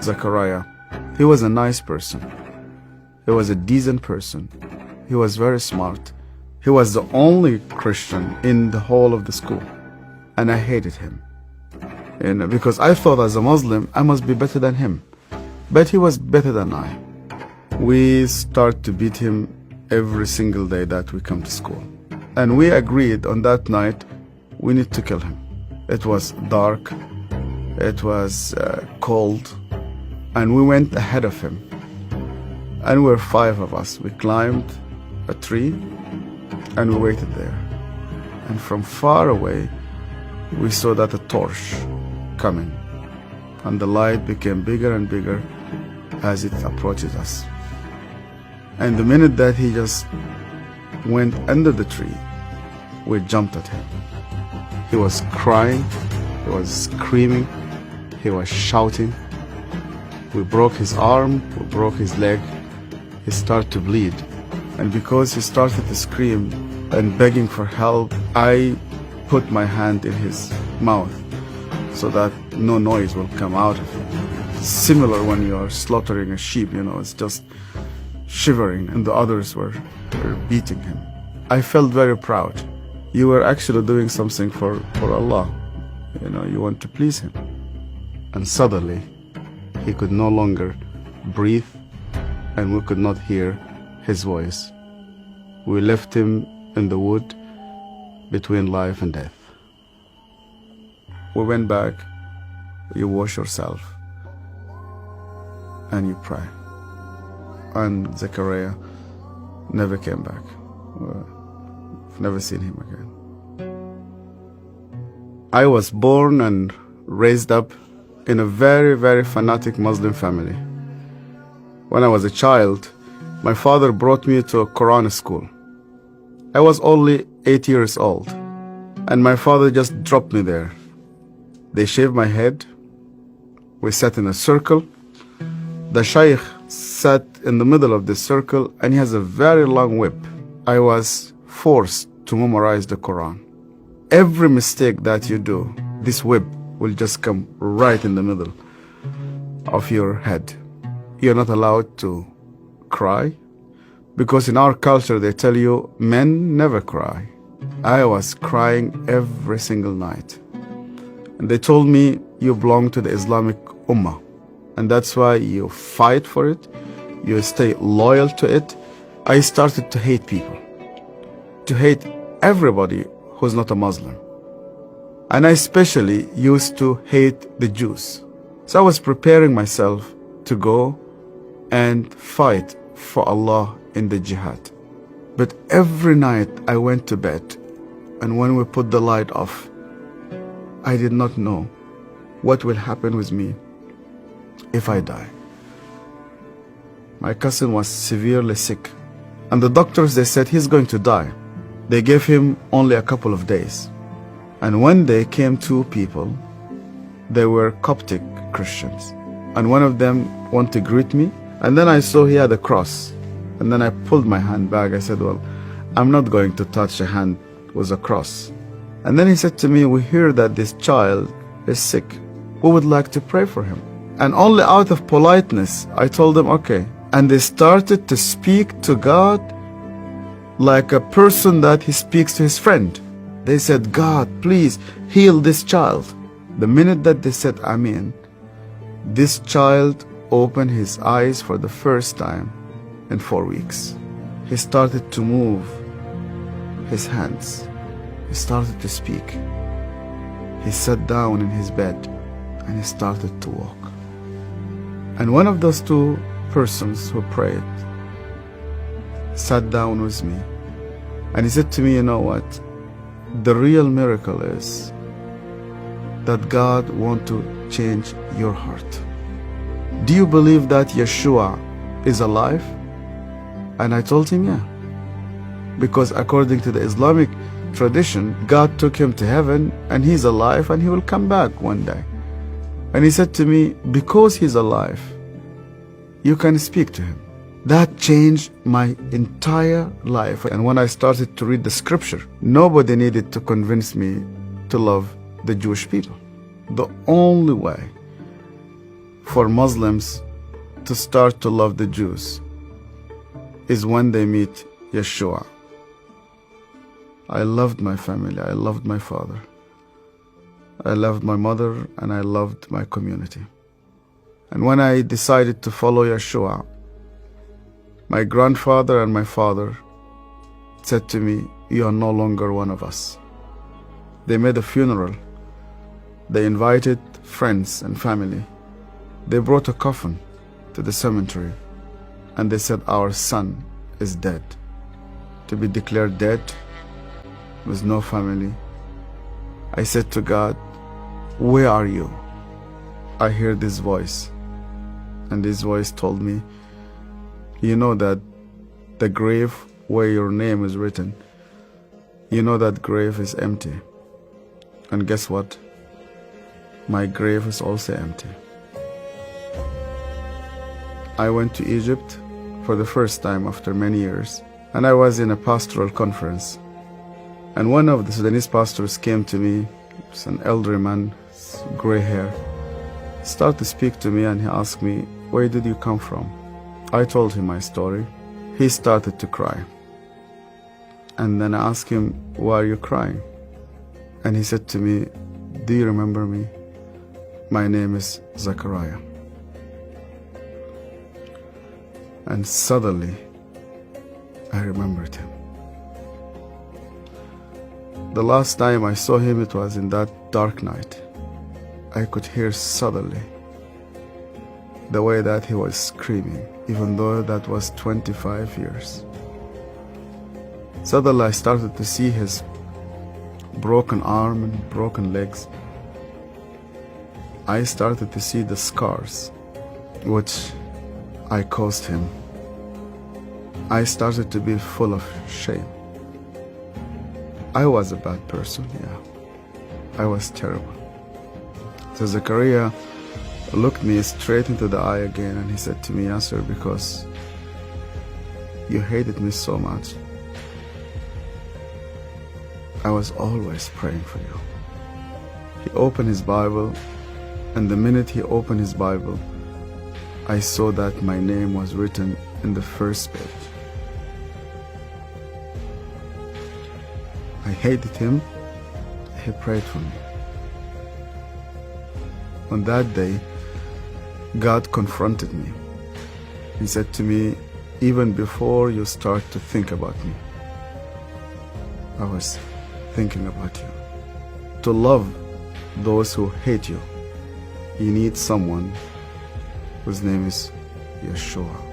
Zachariah. He was a nice person. He was a decent person. He was very smart. He was the only Christian in the whole of the school. And I hated him. Because I thought as a Muslim, I must be better than him. But he was better than I. We start to beat him every single day that we come to school. And we agreed on that night, we need to kill him. It was dark. It was cold. And we went ahead of him. And we were 5 of us. We climbed a tree and we waited there. And from far away, we saw that a torch coming. And the light became bigger and bigger as it approaches us. And the minute that he just went under the tree, we jumped at him. He was crying, he was screaming, he was shouting. We broke his arm, we broke his leg. He started to bleed. And because he started to scream and begging for help, I put my hand in his mouth so that no noise will come out of him. Similar when you are slaughtering a sheep, it's just shivering, and the others were beating him. I felt very proud. You were actually doing something for Allah. You want to please Him. And suddenly, he could no longer breathe, and we could not hear his voice. We left him in the wood between life and death. We went back, you wash yourself, and you pray. And Zachariah never came back. I've never seen him again. I was born and raised up in a very, very fanatic Muslim family. When I was a child, my father brought me to a Quran school. I was only 8 years old, and my father just dropped me there. They shaved my head. We sat in a circle. The Shaykh sat in the middle of this circle, and he has a very long whip. I was forced to memorize the Quran. Every mistake that you do, this whip will just come right in the middle of your head. You're not allowed to cry, because in our culture they tell you men never cry. I was crying every single night. And they told me, you belong to the Islamic Ummah, and that's why you fight for it, you stay loyal to it. I started to hate people, to hate everybody who's not a Muslim. And I especially used to hate the Jews. So I was preparing myself to go and fight for Allah in the jihad. But every night I went to bed, and when we put the light off, I did not know what will happen with me if I die. My cousin was severely sick, and the doctors, they said he's going to die. They gave him only a couple of days. And one day came 2 people. They were Coptic Christians, and one of them wanted to greet me, and then I saw he had a cross, and then I pulled my hand back. I said, well, I'm not going to touch a hand with a cross. And then he said to me, we hear that this child is sick. We would like to pray for him. And only out of politeness, I told them, okay. And they started to speak to God like a person that he speaks to his friend. They said, God, please heal this child. The minute that they said Amen, this child opened his eyes for the first time in 4 weeks. He started to move his hands. He started to speak. He sat down in his bed and he started to walk. And one of those 2 persons who prayed sat down with me, and he said to me, you know what? The real miracle is that God wants to change your heart. Do you believe that Yeshua is alive? And I told him, yeah. Because according to the Islamic tradition, God took him to heaven, and he's alive, and he will come back one day. And he said to me, because he's alive, you can speak to him. That changed my entire life. And when I started to read the scripture, nobody needed to convince me to love the Jewish people. The only way for Muslims to start to love the Jews is when they meet Yeshua. I loved my family, I loved my father, I loved my mother, and I loved my community. And when I decided to follow Yeshua, my grandfather and my father said to me, "You are no longer one of us." They made a funeral. They invited friends and family. They brought a coffin to the cemetery, and they said, "Our son is dead." To be declared dead with no family, I said to God, "Where are you?" I hear this voice, and this voice told me, "You know that the grave where your name is written, you know that grave is empty. And guess what? My grave is also empty." I went to Egypt for the first time after many years, and I was in a pastoral conference. And one of the Sudanese pastors came to me, he's an elderly man, gray hair, started to speak to me, and he asked me, "Where did you come from?" I told him my story. He started to cry. And then I asked him, "Why are you crying?" And he said to me, "Do you remember me? My name is Zachariah." And suddenly, I remembered him. The last time I saw him, it was in that dark night. I could hear suddenly the way that he was screaming, even though that was 25 years. Suddenly I started to see his broken arm and broken legs. I started to see the scars which I caused him. I started to be full of shame. I was a bad person, yeah. I was terrible. So Zachariah looked me straight into the eye again, and he said to me, "Yasser, because you hated me so much, I was always praying for you." He opened his Bible, and the minute he opened his Bible, I saw that my name was written in the first page. I hated him. He prayed for me. On that day, God confronted me. He said to me, "Even before you start to think about me, I was thinking about you. To love those who hate you, you need someone whose name is Yeshua."